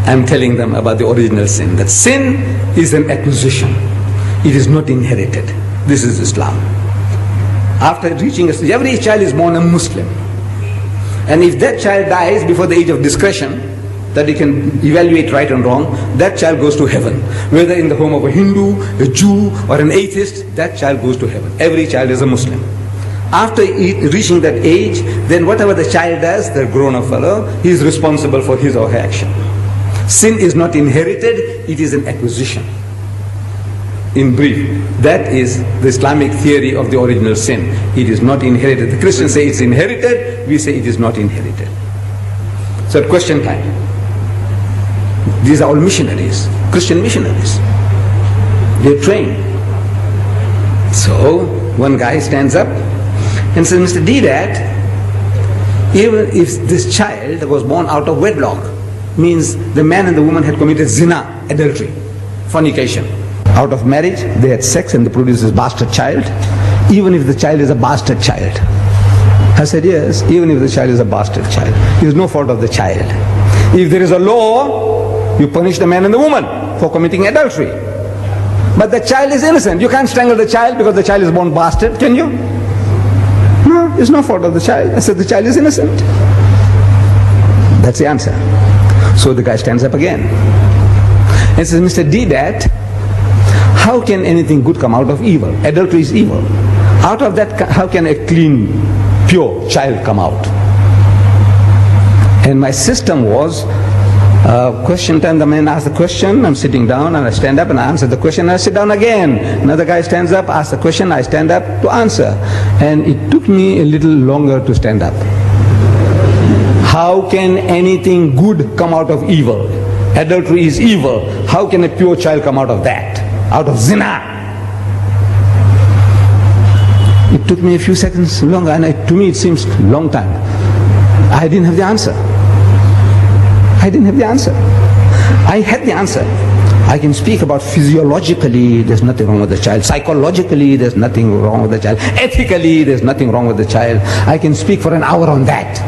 I'm telling them about the original sin. That sin is an acquisition. It is not inherited. This is Islam. After reaching a stage, every child is born a Muslim. And if that child dies before the age of discretion, that he can evaluate right and wrong, that child goes to heaven. Whether in the home of a Hindu, a Jew, or an atheist, that child goes to heaven. Every child is a Muslim. After reaching that age, then whatever the child does, the grown-up fellow, he is responsible for his or her action. Sin is not inherited, it is an acquisition. In brief, that is the Islamic theory of the original sin. It is not inherited. The Christians say it's inherited, we say it is not inherited. So at question time, these are all missionaries, Christian missionaries. They're trained. So one guy stands up and says, Mr. Deedat, even if this child was born out of wedlock, means the man and the woman had committed zina, adultery, fornication. Out of marriage, they had sex and they produced this bastard child. Even if the child is a bastard child. I said, yes, even if the child is a bastard child. It is no fault of the child. If there is a law, you punish the man and the woman for committing adultery. But the child is innocent. You can't strangle the child because the child is born bastard, can you? No, it's no fault of the child. I said, the child is innocent. That's the answer. So the guy stands up again and says, Mr. Deedat, how can anything good come out of evil? Adultery is evil. Out of that, how can a clean, pure child come out? And my system was, question time, the man asks the question, I'm sitting down and I stand up and I answer the question and I sit down again. Another guy stands up, asks the question, I stand up to answer. And it took me a little longer to stand up. How can anything good come out of evil? Adultery is evil. How can a pure child come out of that? Out of zina? It took me a few seconds longer, and to me it seems a long time. I didn't have the answer. I didn't have the answer. I had the answer. I can speak about physiologically, there's nothing wrong with the child. Psychologically, there's nothing wrong with the child. Ethically, there's nothing wrong with the child. I can speak for an hour on that.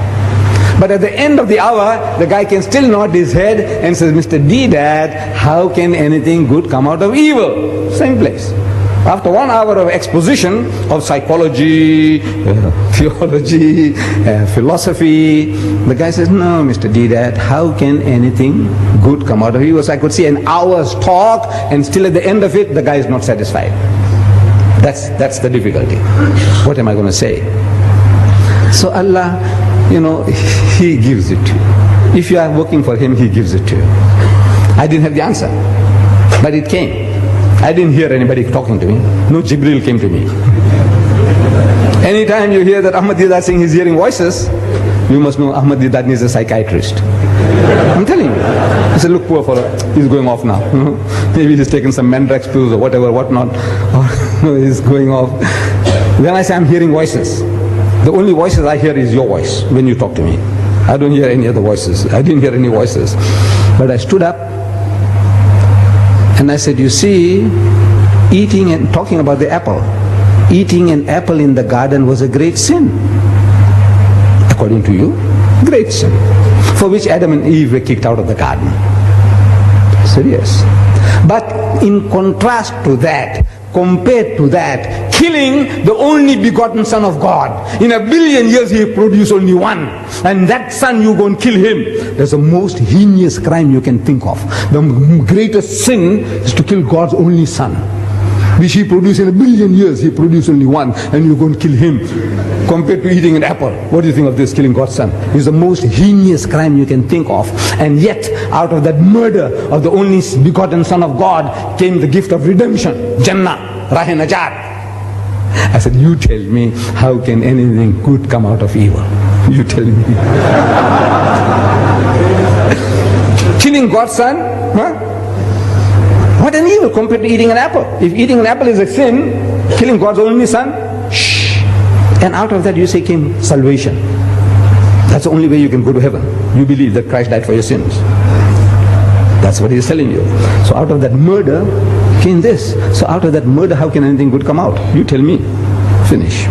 But at the end of the hour, the guy can still nod his head and says, Mr. Deedat, how can anything good come out of evil? Same place. After 1 hour of exposition of psychology, theology, philosophy, the guy says, no, Mr. Deedat, how can anything good come out of evil? So I could see an hour's talk, and still at the end of it, the guy is not satisfied. That's the difficulty. What am I going to say? So Allah, He gives it to you. If you are working for Him, He gives it to you. I didn't have the answer, but it came. I didn't hear anybody talking to me. No Jibril came to me. Anytime you hear that Ahmad Deedat saying he's hearing voices, you must know Ahmad Deedat needs a psychiatrist. I'm telling you. I said, look, poor fellow, he's going off now. Maybe he's taken some Mandrax pills or whatever, whatnot. Or he's going off. Then I say, I'm hearing voices. The only voices I hear is your voice when you talk to me. I don't hear any other voices. I didn't hear any voices. But I stood up and I said, you see, eating and talking about the apple. Eating an apple in the garden was a great sin. According to you, great sin. For which Adam and Eve were kicked out of the garden. I said, yes. But in contrast to that, compared to that, killing the only begotten Son of God. In 1 billion years He produced only one. And that son, you go and kill him. That's the most heinous crime you can think of. The greatest sin is to kill God's only Son, which He produced in 1 billion years. He produced only one, and you go and kill him. Compared to eating an apple, what do you think of this, killing God's Son? It's the most heinous crime you can think of. And yet, out of that murder of the only begotten Son of God came the gift of redemption, Jannah, Rahe Najat. I said, you tell me, how can anything good come out of evil? You tell me. Killing God's Son? Huh? What an evil compared to eating an apple. If eating an apple is a sin, killing God's only Son, shh. And out of that you say came salvation. That's the only way you can go to heaven. You believe that Christ died for your sins. That's what He is telling you. So out of that murder came this. So out of that murder, how can anything good come out? You tell me. Finish.